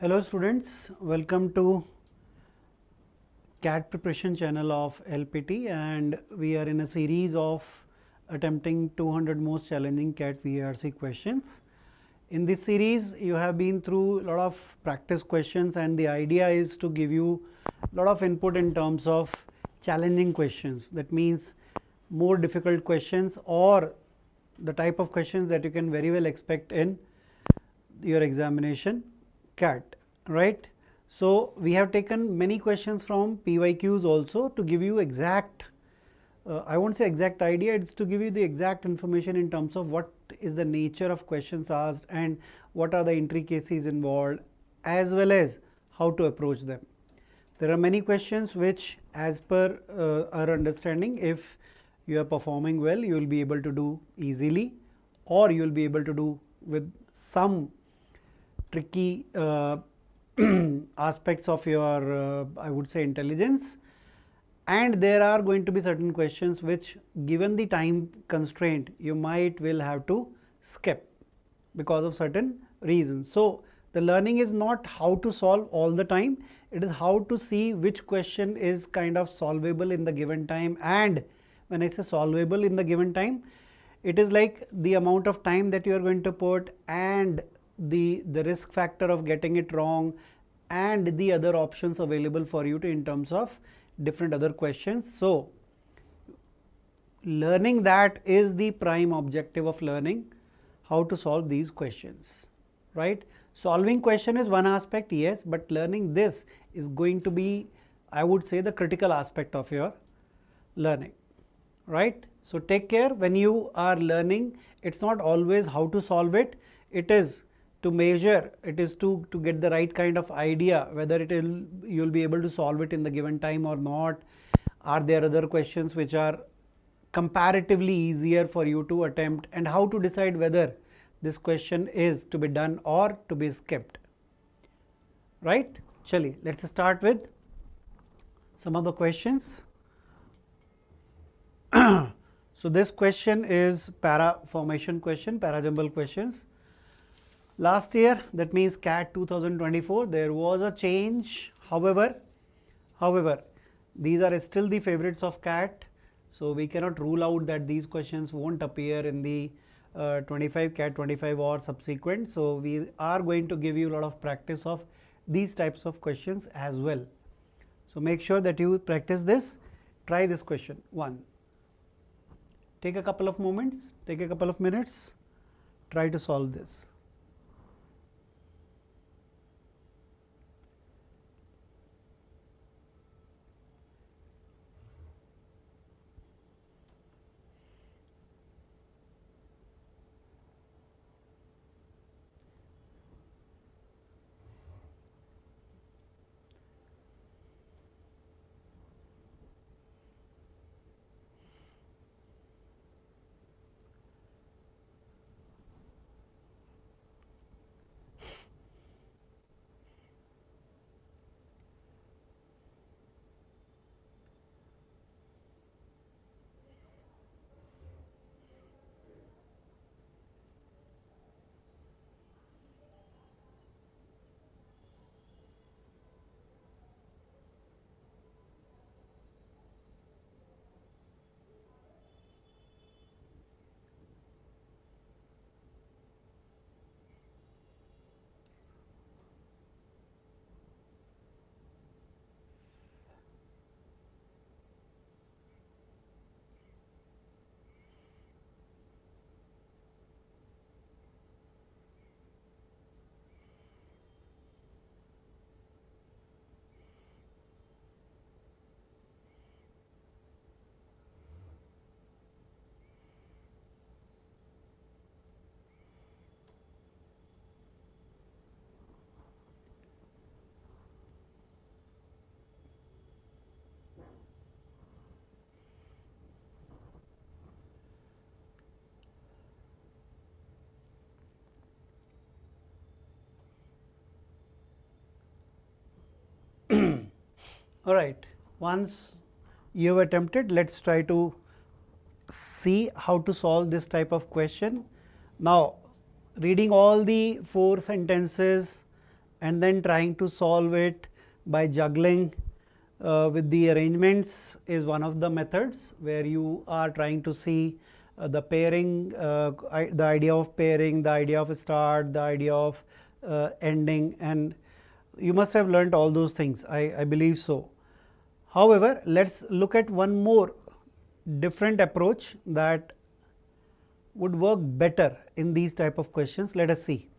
Hello students, welcome to CAT preparation channel of LPT, and we are in a series of attempting 200 most challenging CAT VARC questions. In this series you have been through a lot of practice questions, and the idea is to give you a lot of input in terms of challenging questions. That means more difficult questions or the type of questions that you can very well expect in your examination CAT, right. So, we have taken many questions from PYQs also to give you exact, I won't say exact idea, it is to give you the exact information in terms of what is the nature of questions asked and what are the intricacies involved, as well as how to approach them. There are many questions which, as per our understanding, if you are performing well, you will be able to do easily, or you will be able to do with some tricky aspects of your I would say intelligence, and there are going to be certain questions which, given the time constraint, you might will have to skip because of certain reasons. So, the learning is not how to solve all the time, it is how to see which question is kind of solvable in the given time. And when I say solvable in the given time, it is like the amount of time that you are going to put, and the risk factor of getting it wrong, and the other options available for you to in terms of different other questions. So, learning that is the prime objective of learning how to solve these questions, right. Solving question is one aspect, yes, but learning this is going to be, I would say, the critical aspect of your learning, right. So, take care when you are learning, it is not always how to solve it, it is to measure, it is to get the right kind of idea whether you will be able to solve it in the given time or not. Are there other questions which are comparatively easier for you to attempt, and how to decide whether this question is to be done or to be skipped, right. Chali, let us start with some of the questions. So, this question is para formation question, para jumble questions. Last year, that means CAT 2024, there was a change. However, these are still the favorites of CAT. So, we cannot rule out that these questions won't appear in the 25 CAT 25 or subsequent. So, we are going to give you a lot of practice of these types of questions as well. So, make sure that you practice this. Try this question 1. Take a couple of moments, take a couple of minutes, try to solve this. All right, once you have attempted, let us try to see how to solve this type of question. Now, reading all the 4 sentences and then trying to solve it by juggling with the arrangements is one of the methods where you are trying to see the pairing, the idea of pairing, the idea of start, the idea of ending, and you must have learnt all those things, I believe so. However, let us look at one more different approach that would work better in these type of questions. Let us see.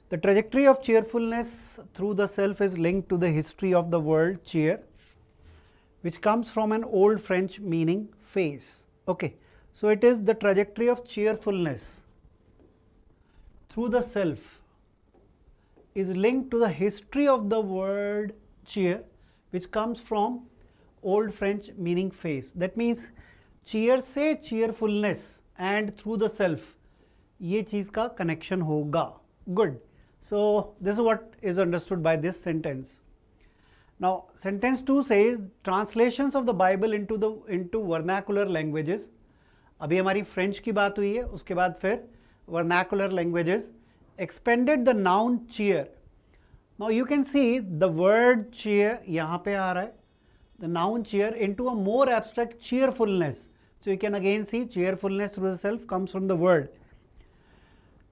The trajectory of cheerfulness through the self is linked to the history of the word cheer, which comes from an old French meaning face. Okay. So, it is the trajectory of cheerfulness through the self is linked to the history of the word cheer, which comes from old French meaning face. That means cheer से cheerfulness and through the self, ये चीज़ का connection होगा. Good. So, this is what is understood by this sentence. Now, sentence 2 says translations of the Bible into vernacular languages. अभी हमारी French की बात हुई है, उसके बाद फिर vernacular languages expanded the noun cheer. Now, you can see the word cheer यहाँ पे आ रहा है, the noun cheer into a more abstract cheerfulness. So, you can again see cheerfulness through the self comes from the word.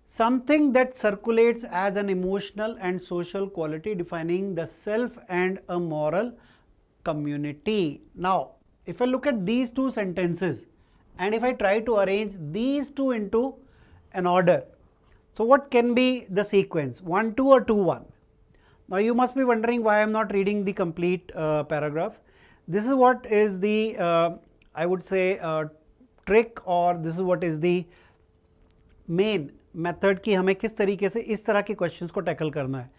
Something that circulates as an emotional and social quality defining the self and a moral community. Now, if I look at these two sentences and if I try to arrange these two into an order, so what can be the sequence, 1 2 or 2 1? Now, you must be wondering why I am not reading the complete paragraph. This is what is the I would say trick, or this is what is the main method कि हमें किस तरीके से इस तरह के questions को tackle करना है.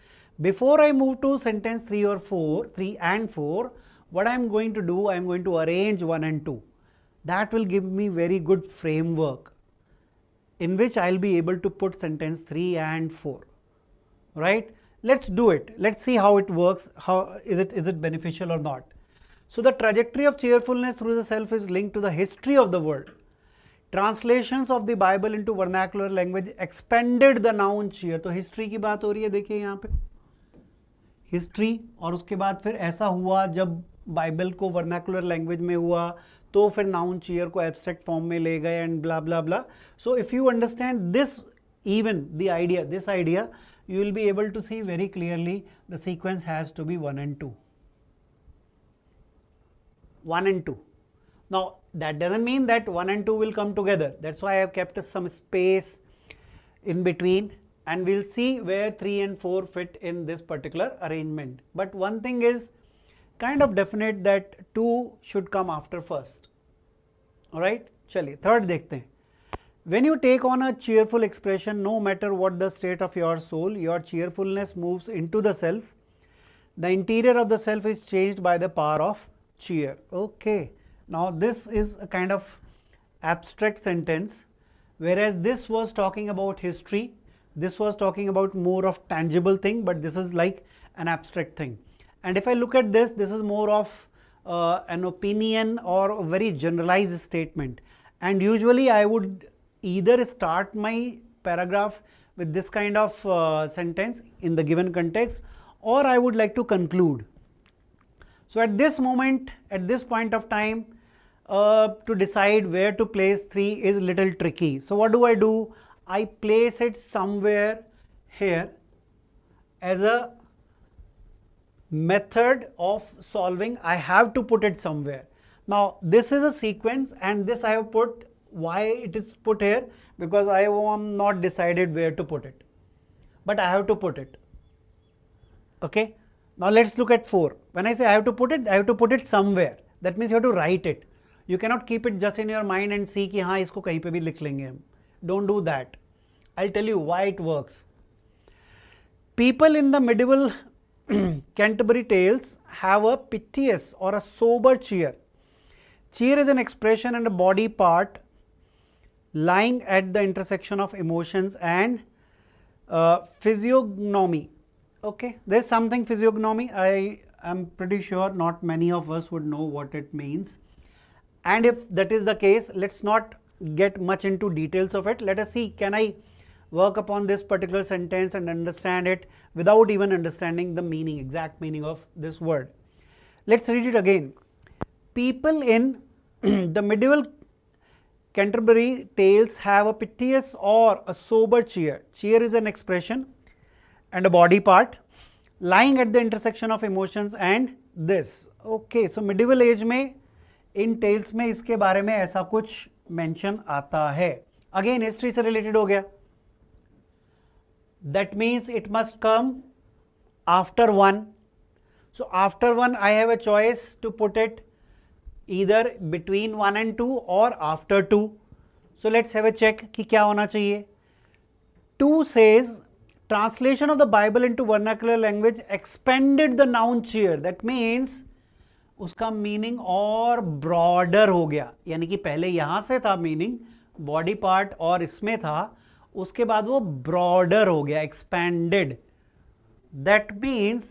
Before I move to sentence 3 or 4, 3 and 4, what I am going to do, I am going to arrange 1 and 2. That will give me very good framework in which I will be able to put sentence 3 and 4, right. Let us do it, let us see how it works, how is it beneficial or not. So, the trajectory of cheerfulness through the self is linked to the history of the world. Translations of the Bible into vernacular language expanded the noun cheer. तो history की बात हो रही है, देखिए यहाँ पे history, और उसके बाद फिर ऐसा हुआ जब बाइबल को वर्नाकुलर लैंग्वेज में हुआ तो फिर नाउन चीयर को एब्स्ट्रैक्ट फॉर्म में ले गए and blah blah blah. So if you understand this, even this idea, you will be able to see very clearly the sequence has to be 1 and 2. 1 and 2. Now, that doesn't mean that 1 and 2 will come together. That's why I have kept some space in between, and we'll see where 3 and 4 fit in this particular arrangement. But one thing is kind of definite, that 2 should come after first. Alright, chaliye third dekhte hain. When you take on a cheerful expression, no matter what the state of your soul, your cheerfulness moves into the self. The interior of the self is changed by the power of cheer. Okay. Now, this is a kind of abstract sentence, whereas this was talking about history, this was talking about more of tangible thing, but this is like an abstract thing. And if I look at this, this is more of an opinion or a very generalized statement. And usually I would either start my paragraph with this kind of sentence in the given context, or I would like to conclude. So, at this moment, at this point of time, to decide where to place 3 is little tricky. So, what do? I place it somewhere here as a method of solving. I have to put it somewhere. Now, this is a sequence, and this I have put. Why it is put here? Because I am not decided where to put it, but I have to put it. Okay. Now, let us look at 4. When I say I have to put it, I have to put it somewhere. That means you have to write it. You cannot keep it just in your mind and see कि हाँ इसको कहीं पे भी लिख लेंगे हम. Don't do that. I'll tell you why it works. People in the medieval Canterbury tales have a piteous or a sober cheer. Cheer is an expression and a body part lying at the intersection of emotions and physiognomy. Okay, there is something physiognomy. I am pretty sure not many of us would know what it means. And if that is the case, let us not get much into details of it. Let us see, can I work upon this particular sentence and understand it without even understanding the meaning, exact meaning of this word. Let's read it again. People in the medieval Canterbury tales have a piteous or a sober cheer. Cheer is an expression and a body part lying at the intersection of emotions and this. Okay, so medieval age में इन tales में इसके बारे में ऐसा कुछ mention आता है. Again history से रिलेटेड हो गया. That means it must come after 1. So after 1 I have a choice to put it either between 1 and 2 or after 2. So let's have a check कि क्या होना चाहिए. 2 says translation of the Bible into vernacular language expanded the noun cheer. That means उसका meaning और broader हो गया. यानी कि पहले यहां से था मीनिंग बॉडी पार्ट और इसमें था, उसके बाद वो ब्रॉडर हो गया, expanded. That means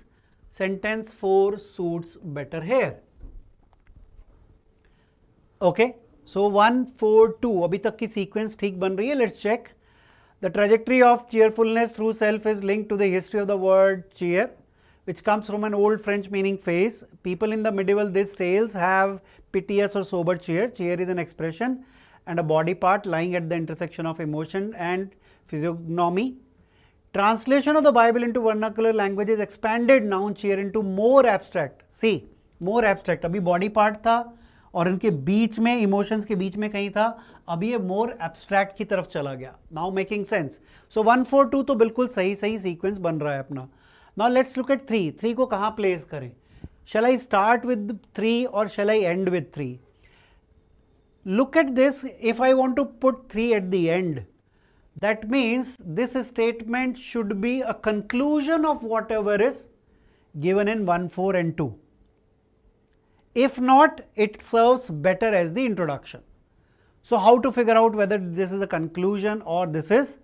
sentence 4 suits better here. Okay, so 1 4 2 अभी तक की सीक्वेंस ठीक बन रही है. Let's check. The trajectory of cheerfulness through self is linked to the history of the word cheer, which comes from an old French meaning phase. People in the medieval these tales have piteous or sober cheer. Cheer is an expression and a body part lying at the intersection of emotion and physiognomy. Translation of the Bible into vernacular language is expanded noun cheer into more abstract. See, more abstract. अभी body part था और इनके बीच में emotions के बीच में कहीं था, अभी ये more abstract की तरफ चला गया. Now making sense. So 1 4 2 तो बिल्कुल सही सही sequence बन रहा है अपना. Now let's look at 3. 3 को कहाँ place करें? Shall I start with 3 or shall I end with 3? Look at this. If I want to put 3 at the end, that means this statement should be a conclusion of whatever is given in 1 4 and 2. If not, it serves better as the introduction. So how to figure out whether this is a conclusion or this is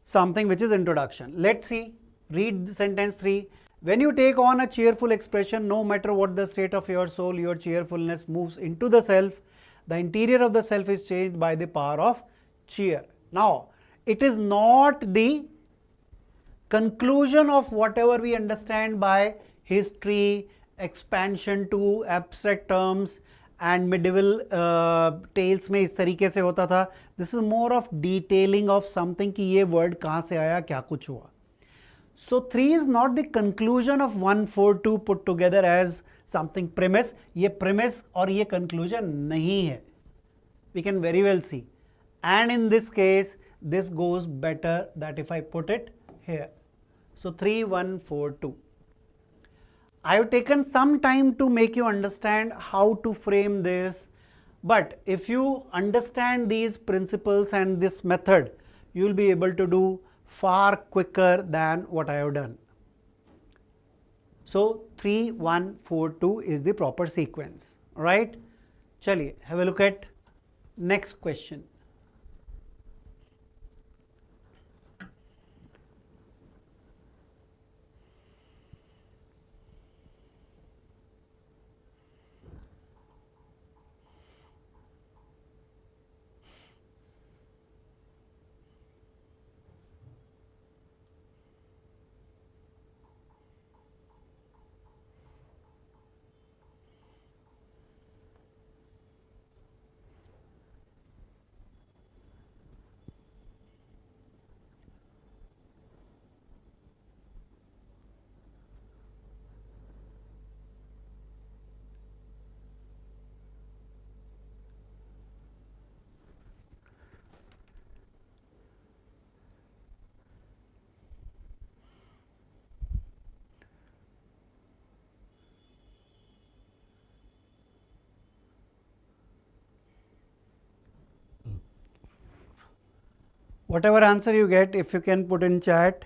something which is introduction? Let's see. Read sentence 3. When you take on a cheerful expression, no matter what the state of your soul, your cheerfulness moves into the self. The interior of the self is changed by the power of cheer. Now, it is not the conclusion of whatever we understand by history, expansion to abstract terms and medieval tales में इस तरीके से होता था. This is more of detailing of something कि ये word कहाँ से आया, क्या कुछ हुआ. So 3 is not the conclusion of 1 4 2 put together as something premise. ये premise और ये conclusion नहीं है. We can very well see. And in this case, this goes better that if I put it here. So 3 1 4 2. I have taken some time to make you understand how to frame this. But if you understand these principles and this method, you will be able to do far quicker than what I have done. So 3 1 4 2 is the proper sequence. Right? Chaliye, have a look at next question. Whatever answer you get, if you can put in chat.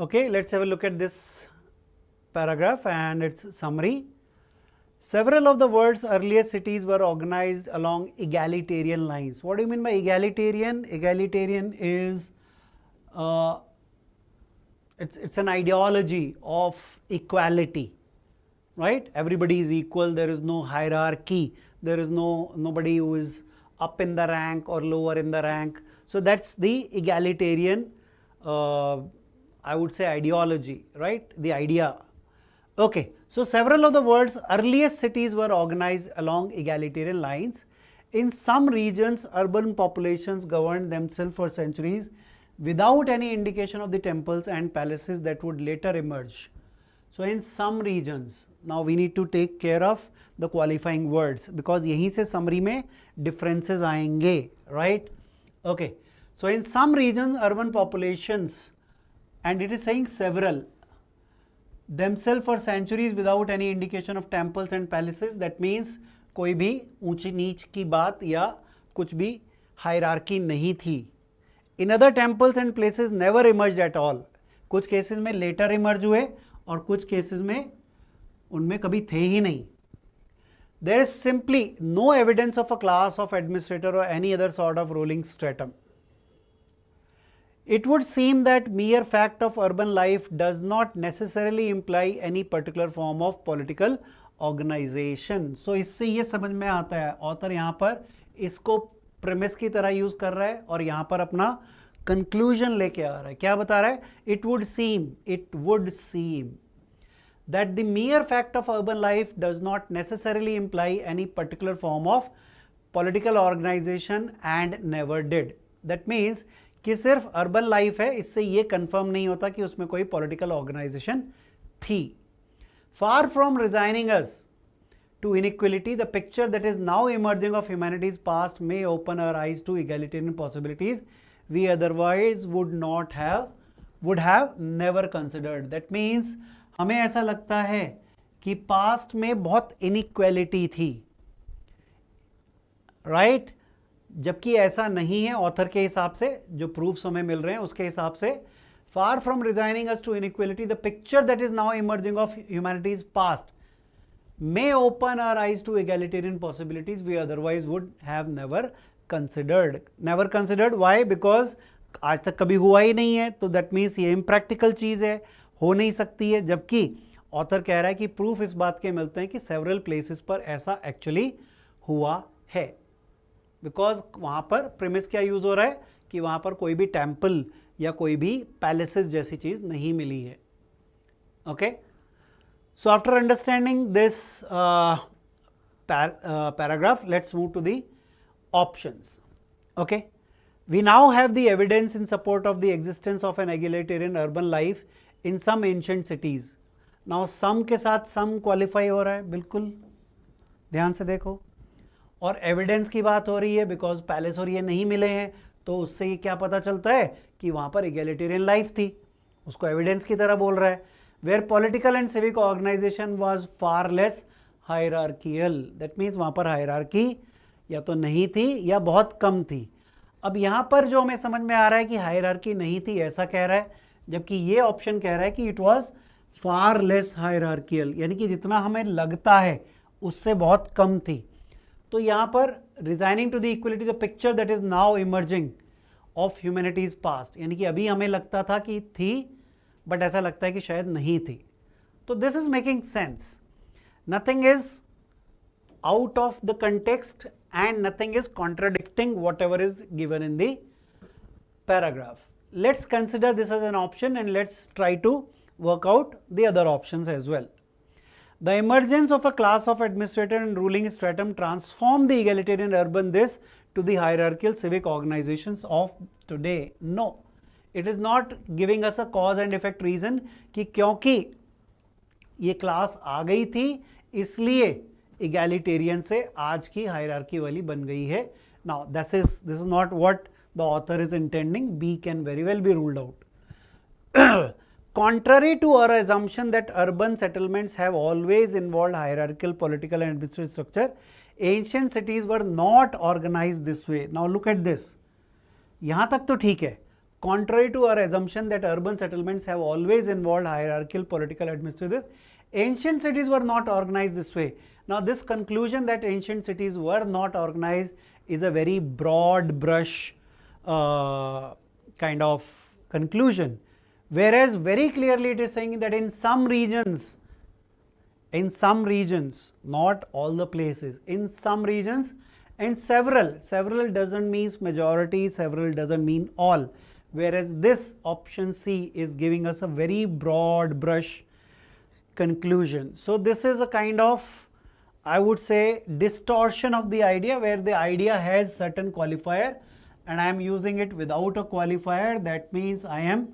Okay, let's have a look at this paragraph and its summary. Several of the world's earliest cities were organized along egalitarian lines. What do you mean by egalitarian? Egalitarian is it's an ideology of equality, right? Everybody is equal. There is no hierarchy. There is nobody who is up in the rank or lower in the rank. So that's the egalitarian, I would say, ideology, right? The idea. Okay, so several of the world's earliest cities were organized along egalitarian lines. In some regions, urban populations governed themselves for centuries without any indication of the temples and palaces that would later emerge. So in some regions, now we need to take care of the qualifying words because यहीं से summary में differences आएंगे, right? Okay, so in some regions, urban populations, and it is saying several, themselves for centuries without any indication of temples and palaces. That means कोई भी ऊंची नीच की बात या कुछ भी hierarchy नहीं थी. In other temples and places never emerged at all. कुछ cases में later emerge हुए और कुछ cases में उनमें कभी थे ही नहीं. There is simply no evidence of a class of administrator or any other sort of ruling stratum. It would seem that mere fact of urban life does not necessarily imply any particular form of political organization. So इससे ये समझ में आता है, author यहाँ पर इसको premise की तरह यूज कर रहा है और यहाँ पर अपना conclusion लेके आ रहा है. क्या बता रहा है? It would seem that the mere fact of urban life does not necessarily imply any particular form of political organization and never did. That means कि सिर्फ अर्बन लाइफ है, इससे ये कंफर्म नहीं होता कि उसमें कोई पॉलिटिकल ऑर्गेनाइजेशन थी. Far from resigning us to inequality, the picture that is now emerging of humanity's past may open our eyes to egalitarian possibilities we otherwise would have never considered. That means हमें ऐसा लगता है कि past में बहुत inequality थी, right? जबकि ऐसा नहीं है. ऑथर के हिसाब से जो प्रूफ्स हमें मिल रहे हैं उसके हिसाब से, far from resigning us to inequality, the picture that is now emerging of humanity's past may open our eyes to egalitarian possibilities we otherwise would have never considered. Why? Because आज तक कभी हुआ ही नहीं है, तो दैट मीन्स ये impractical चीज है, हो नहीं सकती है. जबकि ऑथर कह रहा है कि प्रूफ इस बात के मिलते हैं कि सेवरल प्लेसेस पर ऐसा एक्चुअली हुआ है. बिकॉज वहाँ पर प्रीमिस क्या यूज हो रहा है कि वहाँ पर कोई भी टेम्पल या कोई भी पैलेसेस जैसी चीज नहीं मिली है. Okay, so after understanding this paragraph, let's move to the options. Okay, we now have the evidence in support of the existence of an egalitarian urban life in some ancient cities. Now some के साथ some qualify हो रहा है, बिल्कुल ध्यान से देखो. और एविडेंस की बात हो रही है बिकॉज पैलेस और ये नहीं मिले हैं, तो उससे ये क्या पता चलता है कि वहाँ पर इगैलिटेरियन लाइफ थी. उसको एविडेंस की तरह बोल रहा है. Where political and civic organisation was far less hierarchical. That means वहाँ पर हायरार्की या तो नहीं थी या बहुत कम थी. अब यहाँ पर जो हमें समझ में आ रहा है कि हायरार्की नहीं थी ऐसा कह रहा है, जबकि ये ऑप्शन कह रहा है कि it was far less hierarchical, यानी कि जितना हमें लगता है उससे बहुत कम थी. तो यहाँ पर resigning to the equality, the picture that is now emerging of humanity's past, यानी कि अभी हमें लगता था कि थी बट ऐसा लगता है कि शायद नहीं थी. तो this is making sense. Nothing is out of the context and nothing is contradicting whatever is given in the paragraph. Let's consider this as an option and let's try to work out the other options as well. The emergence of a class of administrator and ruling stratum transformed the egalitarian urban this to the hierarchical civic organizations of today. No, it is not giving us a cause and effect reason कि क्योंकि ये class आ गई थी इसलिए egalitarian से आज की hierarchy वाली बन गई है. Now this is not what the author is intending. B can very well be ruled out. Contrary to our assumption that urban settlements have always involved hierarchical, political and administrative structure, ancient cities were not organized this way. Now look at this. यहाँ तक तो ठीक है. contrary to our assumption that urban settlements have always involved hierarchical, political, administrative, ancient cities were not organized this way. Now, this conclusion that ancient cities were not organized is a very broad brush kind of conclusion, whereas very clearly it is saying that in some regions, not all the places, in some regions, and several doesn't mean majority, several doesn't mean all, whereas this option C is giving us a very broad brush conclusion. So, this is a kind of, I would say, distortion of the idea, where the idea has certain qualifier and I am using it without a qualifier. That means I am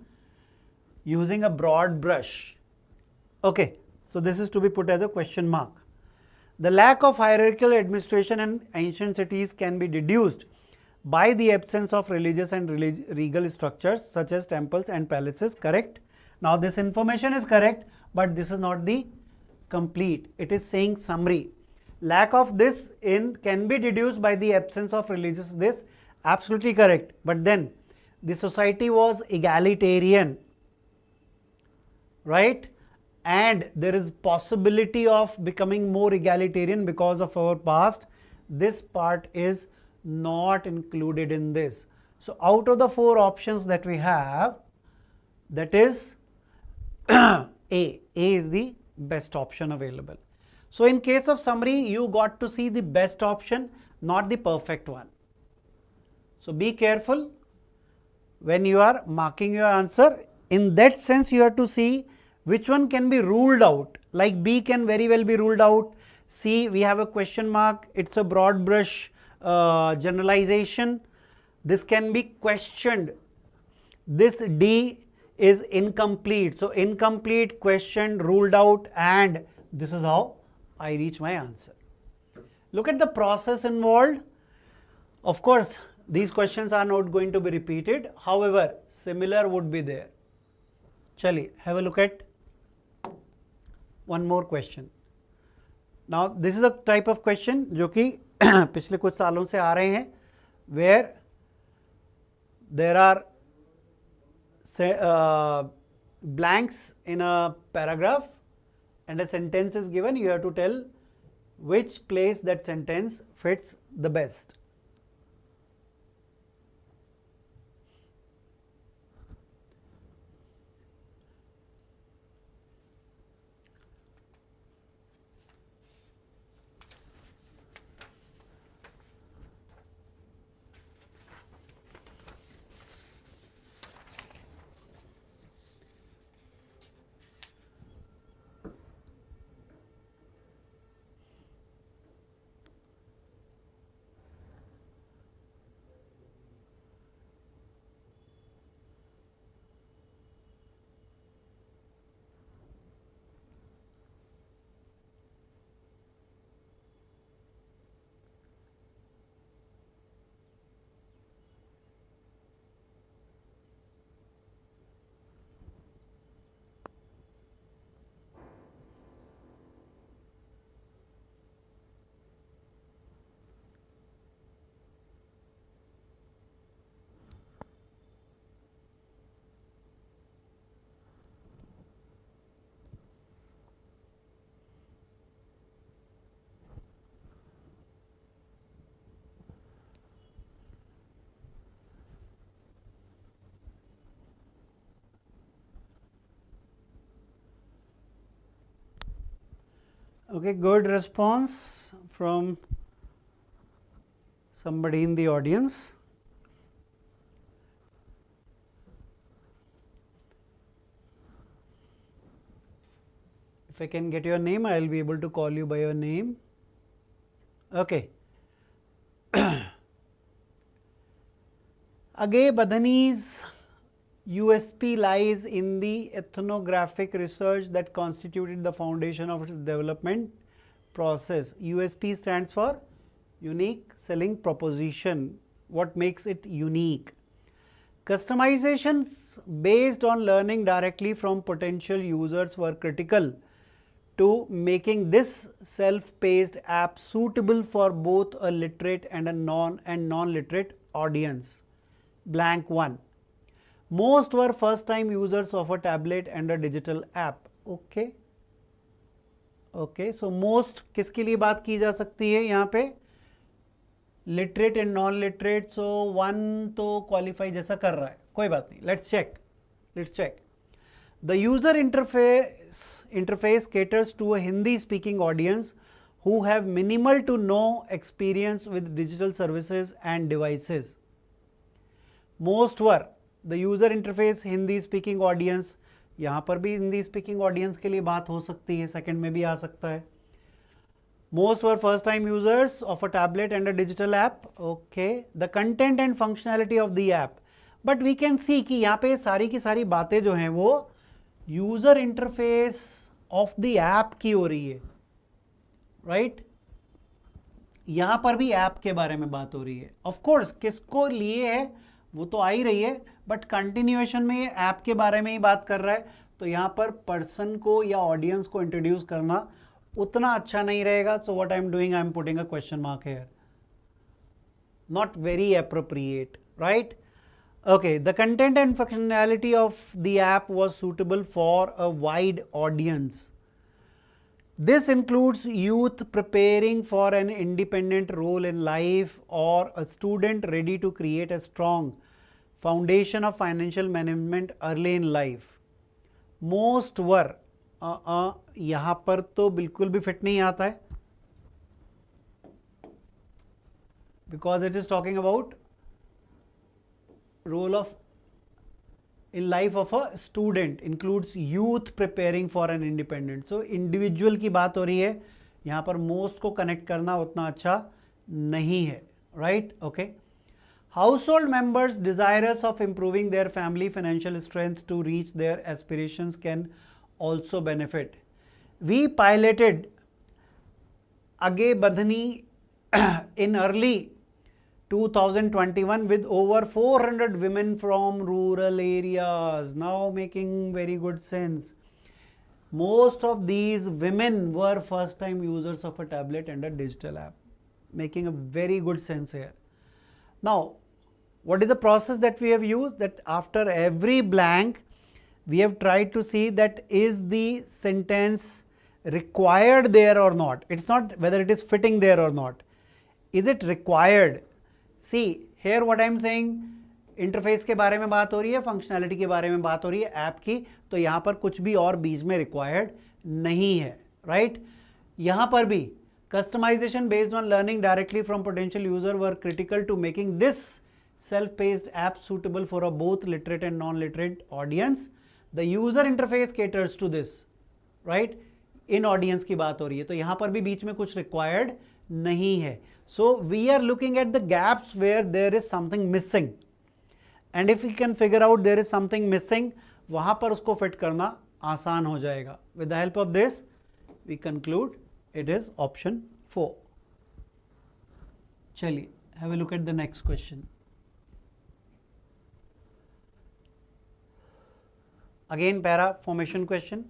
using a broad brush. Okay. So, this is to be put as a question mark. The lack of hierarchical administration in ancient cities can be deduced by the absence of religious and regal structures such as temples and palaces, correct? Now, this information is correct, but this is not the complete. It is saying summary. Lack of this can be deduced by the absence of religious, this absolutely correct, but then the society was egalitarian, right? And there is possibility of becoming more egalitarian because of our past. This part is not included in this. So, out of the 4 options that we have, that is A is the best option available. So, in case of summary, you got to see the best option, not the perfect one. So, be careful when you are marking your answer. In that sense, you have to see which one can be ruled out, like B can very well be ruled out, C we have a question mark, it is a broad brush generalization, this can be questioned, this D is incomplete. So, incomplete, questioned, ruled out, and this is how I reach my answer. Look at the process involved. Of course, these questions are not going to be repeated, however, similar would be there. Chaliye, have a look at one more question. Now, this is a type of question जो कि पिछले कुछ सालों से आ रहे हैं, where there are blanks in a paragraph and a sentence is given. You have to tell which place that sentence fits the best. Okay, good response from somebody in the audience. If I can get your name, I will be able to call you by your name. Okay. Agay Badhani's USP lies in the ethnographic research that constituted the foundation of its development process. USP stands for unique selling proposition. What makes it unique? Customizations based on learning directly from potential users were critical to making this self-paced app suitable for both a literate and a non-literate audience. Blank 1. Most were first time users of a tablet and a digital app. Okay. Okay so most किसके लिए बात की जा सकती है यहाँ पे? Literate and non literate. So one तो क्वालिफाई जैसा कर रहा है, कोई बात नहीं. Let's check. The user interface caters to a Hindi speaking audience who have minimal to no experience with digital services and devices. Most were the user interface Hindi speaking audience. यहाँ पर भी हिंदी स्पीकिंग ऑडियंस के लिए बात हो सकती है, सेकंड में भी आ सकता है. Most were first time users of a tablet and a digital app. Okay, the content and functionality of the app. But we can see कि यहाँ पे सारी की सारी बातें जो हैं वो user interface of the app की हो रही है, राइट? यहां पर भी ऐप के बारे में बात हो रही है. ऑफ कोर्स किसको लिए है वो तो आ ही रही है, बट कंटिन्यूएशन में ये ऐप के बारे में ही बात कर रहा है. तो यहां पर पर्सन को या ऑडियंस को इंट्रोड्यूस करना उतना अच्छा नहीं रहेगा. So what I am doing, I am putting a question mark here. Not very appropriate, right? Okay, the content and functionality of the app was suitable for a wide audience. This includes youth preparing for an independent role in life or a student ready to create a strong foundation of financial management early in life. Most were यहाँ पर तो बिल्कुल भी fit नहीं आता है, because it is talking about role of in life of a student, includes youth preparing for an independent. So individual की बात हो रही है यहाँ पर. most को connect करना उतना अच्छा नहीं है, right? Okay. Household members desirous of improving their family financial strength to reach their aspirations can also benefit. We piloted Age Badhani in early 2021 with over 400 women from rural areas. Now making very good sense. Most of these women were first time users of a tablet and a digital app. Making a very good sense here. Now, what is the process that we have used? That after every blank, we have tried to see that is the sentence required there or not. It's not whether it is fitting there or not. Is it required? See here what I am saying, interface के बारे में बात हो रही है, functionality के बारे में बात हो रही है ऐप की. तो यहां पर कुछ भी और बीच में रिक्वायर्ड नहीं है, राइट? यहां पर भी customisation based on learning directly from potential user were critical to making this self paced app suitable for a both literate and non literate audience. The user interface caters to this, right? इन audience की बात हो रही है, तो यहां पर भी बीच में कुछ रिक्वायर्ड नहीं है. So we are looking at the gaps where there is something missing, and if we can figure out there is something missing, वहां पर उसको फिट करना आसान हो जाएगा. With the help of this, we conclude it is option 4. चलिए have a look at the next question. Again para formation question.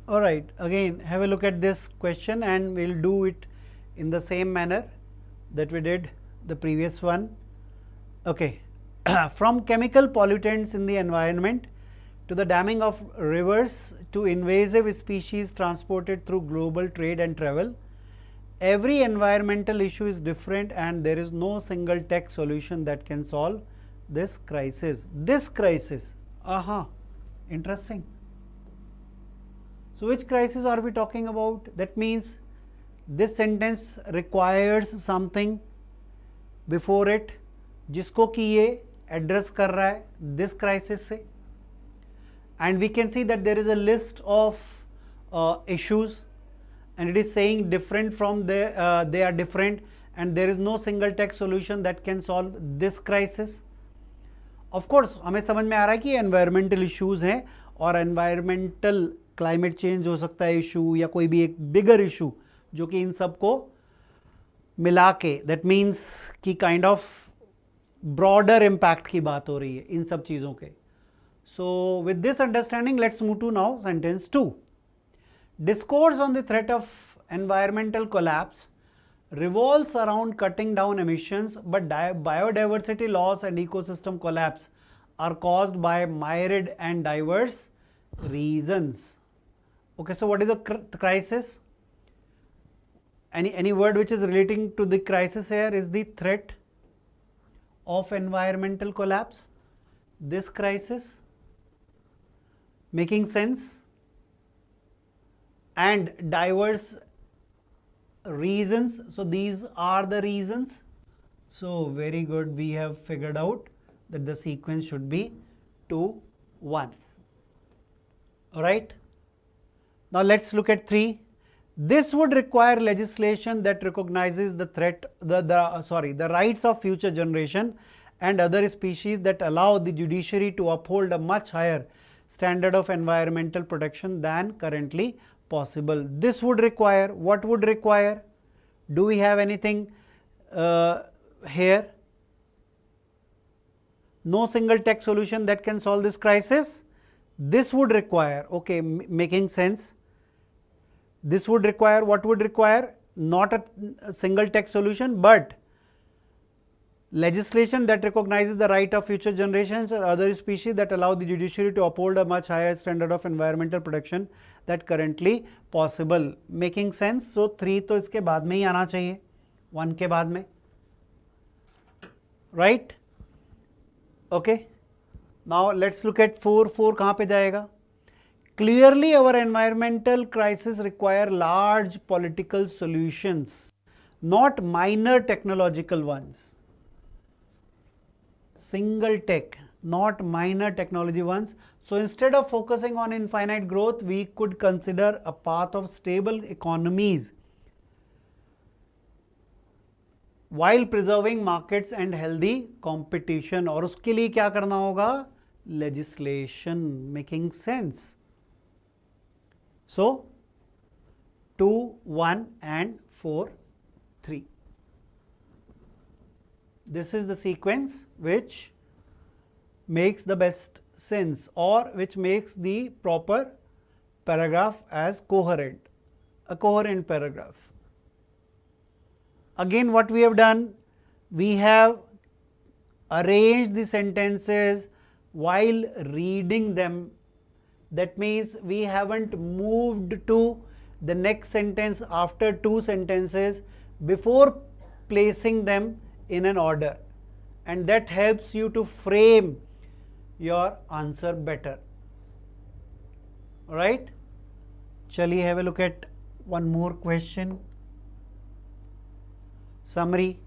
Alright, again have a look at this question and we will do it in the same manner that we did the previous one. Okay. From chemical pollutants in the environment to the damming of rivers to invasive species transported through global trade and travel, every environmental issue is different and there is no single tech solution that can solve this crisis. This crisis, interesting. So, which crisis are we talking about? That means this sentence requires something before it जिसको कि ये address कर रहा है this crisis से, and we can see that there is a list of issues and it is saying different from they are different and there is no single tech solution that can solve this crisis. Of course हमें समझ में आ रहा है कि environmental issues हैं और environmental climate change हो सकता है इशू या कोई भी एक बिगर इशू जो कि इन सबको मिला के दैट मीन्स कि काइंड ऑफ ब्रॉडर इम्पैक्ट की बात हो रही है इन सब चीज़ों के. So with this understanding let's move to now sentence 2. Discourse on the threat of environmental collapse revolves around cutting down emissions, but biodiversity loss and ecosystem collapse are caused by myriad and diverse reasons. Okay, so what is the crisis? Any word which is relating to the crisis here is the threat of environmental collapse. This crisis, making sense, and diverse reasons. So these are the reasons. So very good, we have figured out that the sequence should be 2, 1. Alright. Now let's look at 3. This would require legislation that recognizes the threat, the rights of future generation and other species, that allow the judiciary to uphold a much higher standard of environmental protection than currently possible. This would require, what would require? Do we have anything here? No single tech solution that can solve this crisis. This would require, okay, making sense. This would require, what would require? Not a single tech solution, but legislation that recognizes the right of future generations or other species, that allow the judiciary to uphold a much higher standard of environmental protection that currently possible. Making sense? So 3 तो इसके बाद में ही आना चाहिए, 1 के बाद में, right? Okay. Now let's look at 4. 4 कहाँ पे जाएगा? Clearly our environmental crisis require large political solutions, not minor technological ones. Single tech, not minor technology ones. So instead of focusing on infinite growth, we could consider a path of stable economies while preserving markets and healthy competition. और उसके लिए क्या करना होगा? Legislation. Making sense? So 2, 1 and 4, 3. This is the sequence which makes the best sense or which makes the proper paragraph as coherent, a coherent paragraph. Again, what we have done, we have arranged the sentences while reading them. That means we haven't moved to the next sentence after 2 sentences before placing them in an order, and that helps you to frame your answer better. Alright, chaliye have a look at one more question. Summary.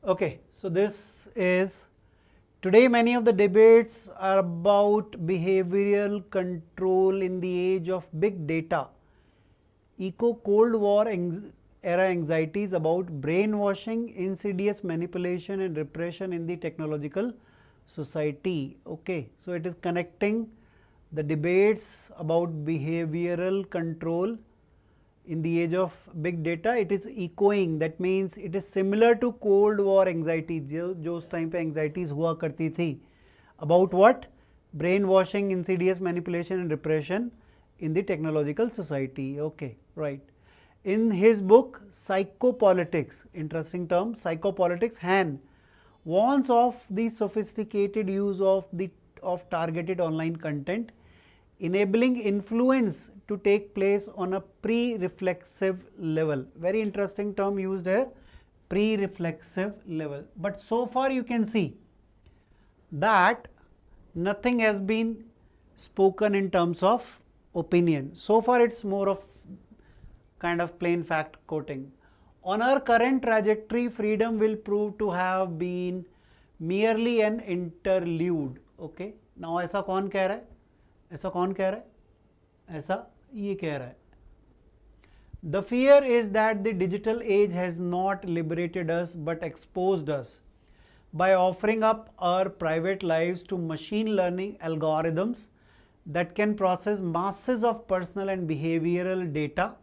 Okay, so this is today many of the debates are about behavioral control in the age of big data, echo Cold War era anxieties about brainwashing, insidious manipulation and repression in the technological society. Okay, so it is connecting the debates about behavioral control in the age of big data. It is echoing, that means it is similar to Cold War anxieties जो उस time पे anxieties हुआ करती थी about what? Brainwashing, insidious manipulation and repression in the technological society. Okay, right. In his book Psychopolitics, interesting term, Psychopolitics, Han warns of the sophisticated use of targeted online content, enabling influence to take place on a pre-reflexive level. Very interesting term used here, pre-reflexive level. But so far you can see that nothing has been spoken in terms of opinion. So far it's more of kind of plain fact quoting. On our current trajectory, freedom will prove to have been merely an interlude. Okay, now ऐसा कौन कह रहा है? ऐसा कौन कह रहा है? ऐसा ये कह रहा है. The fear is that the digital age has not liberated us but exposed us by offering up our private lives to machine learning algorithms that can process masses of personal and behavioral data.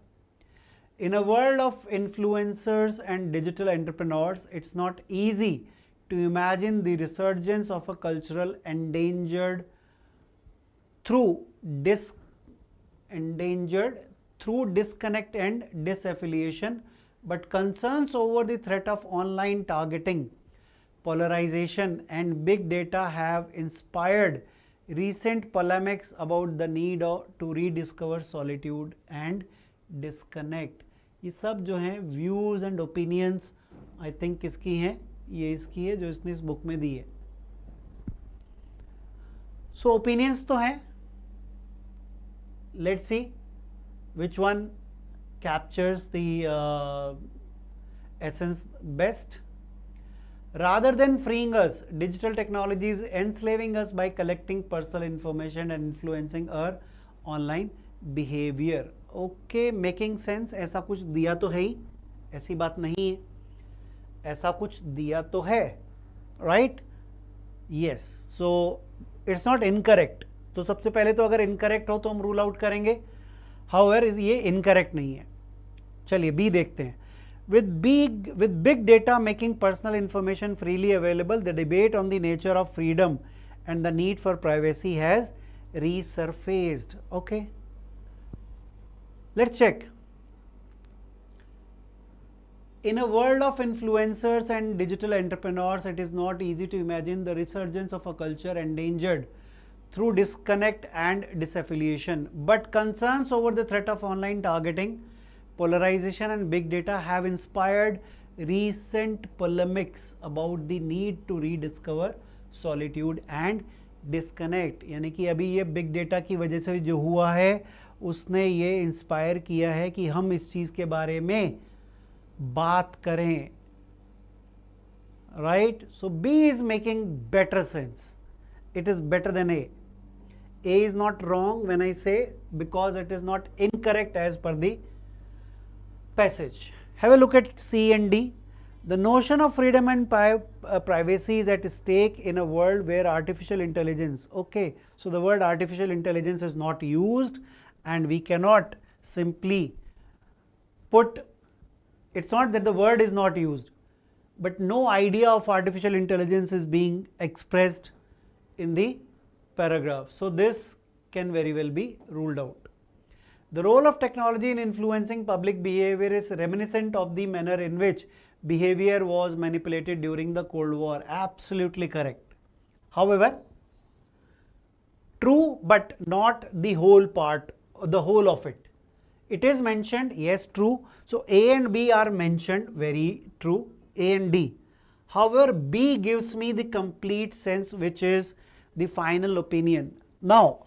In a world of influencers and digital entrepreneurs, it's not easy to imagine the resurgence of a cultural endangered through disconnect and disaffiliation, but concerns over the threat of online targeting, polarization and big data have inspired recent polemics about the need to rediscover solitude and disconnect. ये सब जो हैं views and opinions I think किसकी हैं? ये इसकी है जो इसने इस बुक में दी है. सो ओपिनियंस तो हैं. Let's see which one captures the essence best. Rather than freeing us, digital technology is enslaving us by collecting personal information and influencing our online behavior. Okay, making sense. ऐसा कुछ दिया तो है ही, ऐसी बात नहीं है, ऐसा कुछ दिया तो है, right? Yes, so it's not incorrect. तो सबसे पहले तो अगर incorrect हो तो हम rule out करेंगे. However, ये incorrect नहीं है. चलिए B देखते हैं. With big data making personal information freely available, the debate on the nature of freedom and the need for privacy has resurfaced. Okay, let's check. In a world of influencers and digital entrepreneurs, it is not easy to imagine the resurgence of a culture endangered through disconnect and disaffiliation, but concerns over the threat of online targeting, polarization and big data have inspired recent polemics about the need to rediscover solitude and disconnect. यानी कि अभी ये big data की वजह से जो हुआ है उसने ये इंस्पायर किया है कि हम इस चीज़ के बारे में बात करें. Right? So B is making better sense. It is better than A. A is not wrong when I say, because it is not incorrect as per the passage. Have a look at C and D. The notion of freedom and privacy is at stake in a world where artificial intelligence, okay, so the word artificial intelligence is not used and we cannot simply put, it's not that the word is not used, but no idea of artificial intelligence is being expressed in the paragraph. So this can very well be ruled out. The role of technology in influencing public behavior is reminiscent of the manner in which behavior was manipulated during the Cold War. Absolutely correct. However, true, but not the whole part, the whole of it. It is mentioned, yes, true. So A and B are mentioned, very true, A and D. However, B gives me the complete sense, which is the final opinion. Now,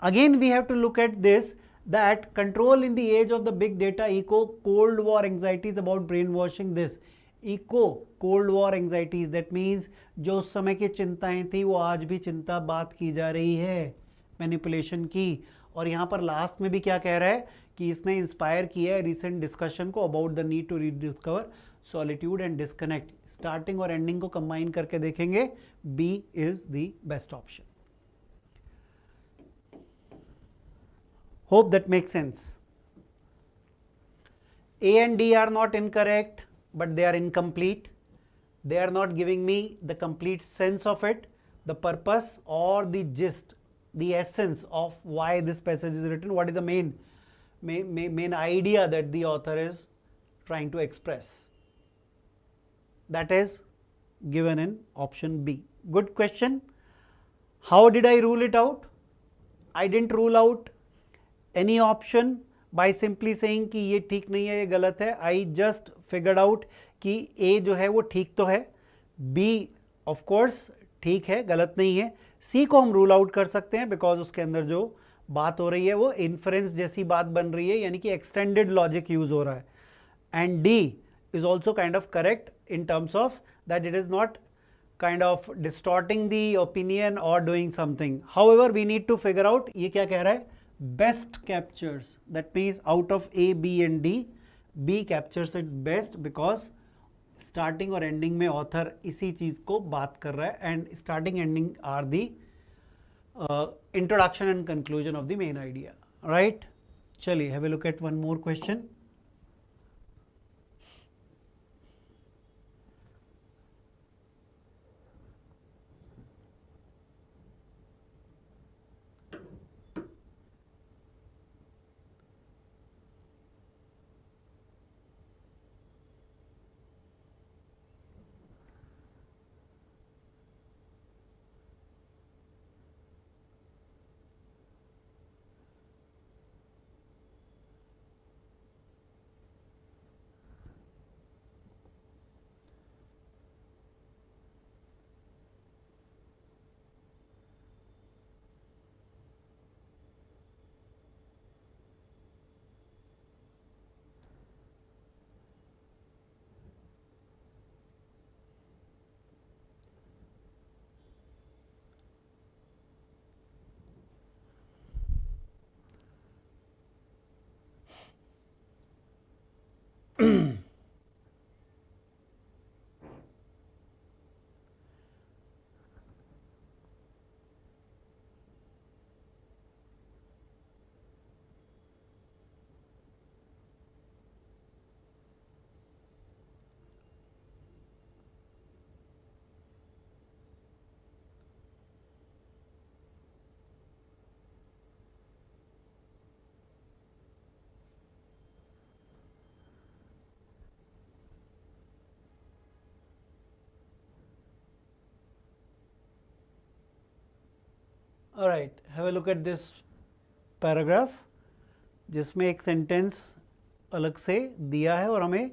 Again we have to look at this, that control in the age of the big data, eco cold war anxieties about brainwashing. This eco cold war anxieties, that means जो उस समय की चिंताएं थी वो आज भी चिंता बात की जा रही है मैनिपुलेशन की. और यहाँ पर लास्ट में भी क्या कह रहा है कि इसने इंस्पायर किया है रिसेंट डिस्कशन को about the need to rediscover solitude and disconnect. Starting और एंडिंग को कंबाइन करके देखेंगे, B is the best option. Hope that makes sense. A and D are not incorrect, but they are incomplete. They are not giving me the complete sense of it, the purpose or the gist, the essence of why this passage is written. What is the main idea that the author is trying to express? That is given in option B. Good question. How did I rule it out? I didn't rule out any option by simply saying कि ये ठीक नहीं है, ये गलत है. I just figured out कि A जो है वो ठीक तो है, B of course ठीक है, गलत नहीं है. C को हम रूल आउट कर सकते हैं बिकॉज उसके अंदर जो बात हो रही है वो इन्फ्रेंस जैसी बात बन रही है, यानी कि एक्सटेंडेड लॉजिक यूज हो रहा है. And D is also kind of correct in terms of that it is not kind of distorting the opinion or doing something. However, we need to figure out ये क्या कह रहा है, best captures, that means out of A, B and D, B captures it best because starting और ending में author इसी चीज को बात कर रहा है, and starting ending are the introduction and conclusion of the main idea. Right? चलिए have a look at one more question. All right, have a look at this paragraph जिसमें एक सेंटेंस अलग से दिया है और हमें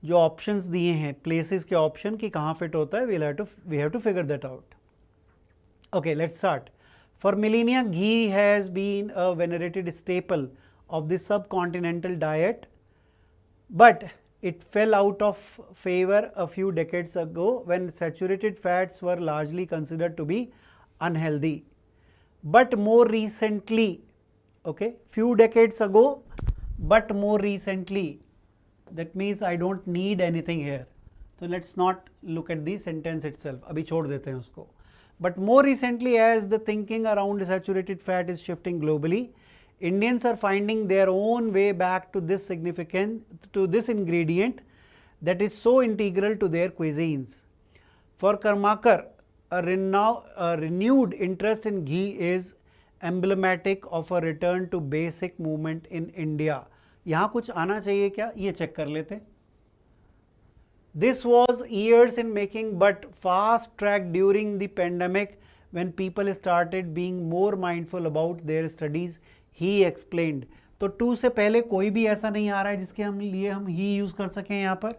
जो ऑप्शंस दिए हैं प्लेसेस के ऑप्शन कि कहाँ फिट होता है, we have to figure that out. Okay, let's start. For millennia, ghee has been a venerated staple of the subcontinental diet, but it fell out of favor a few decades ago when saturated fats were largely considered to be unhealthy. But more recently, okay, few decades ago, but more recently, that means I don't need anything here. So let's not look at the sentence itself. अभी छोड़ देते हैं उसको. But more recently, as the thinking around saturated fat is shifting globally, Indians are finding their own way back to this ingredient that is so integral to their cuisines. For Karmakar, a renewed interest in ghee is emblematic of a return to basic movement in India. यहाँ कुछ आना चाहिए क्या, ये check कर लेते. This was years in making but fast tracked during the pandemic when people started being more mindful about their studies, he explained. तो 2 से पहले कोई भी ऐसा नहीं आ रहा है जिसके लिए हम he यूज कर सकें यहाँ पर.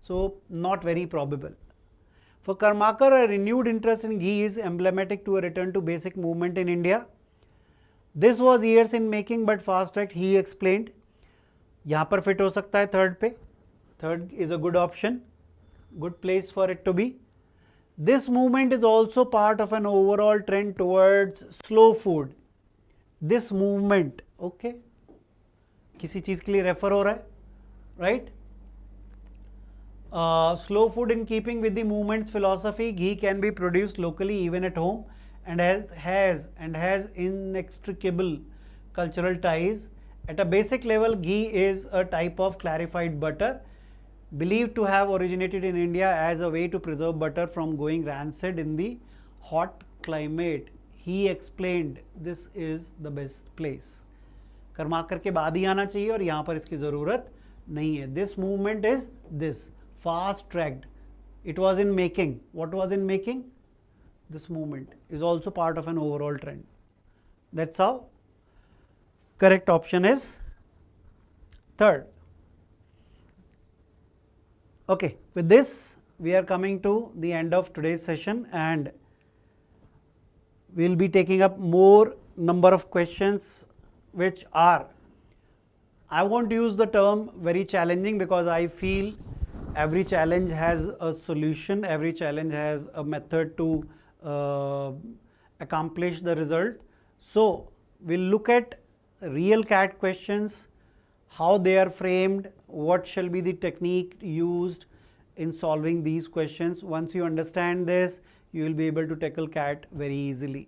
So not very probable. For Karmakar, a renewed interest in ghee is emblematic to a return to basic movement in India. This was years in making but fast tracked, he explained. यहाँ पर fit हो सकता है third पे. Third is a good option, good place for it to be. This movement is also part of an overall trend towards slow food. This movement, okay, किसी चीज़ के लिए refer हो रहा है, right? Slow food in keeping with the movement's philosophy, ghee can be produced locally even at home and has inextricable cultural ties. At a basic level, ghee is a type of clarified butter believed to have originated in India as a way to preserve butter from going rancid in the hot climate. He explained this is the best place. Karmakar के बाद ही आना चाहिए और यहाँ पर इसकी ज़रूरत नहीं है. This movement is this fast tracked. It was in making. What was in making? This movement is also part of an overall trend. That's how. Correct option is third. Okay, with this we are coming to the end of today's session and we will be taking up more number of questions which are, I won't use the term very challenging because I feel every challenge has a solution, every challenge has a method to accomplish the result. So, we will look at real CAT questions, how they are framed, what shall be the technique used in solving these questions. Once you understand this, you will be able to tackle CAT very easily.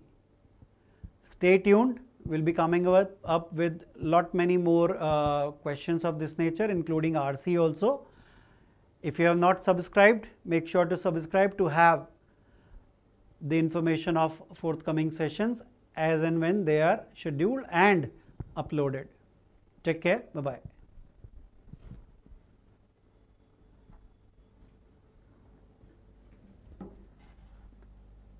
Stay tuned, we will be coming up with lot many more questions of this nature, including RC also. If you have not subscribed, make sure to subscribe to have the information of forthcoming sessions as and when they are scheduled and uploaded. Take care, bye-bye.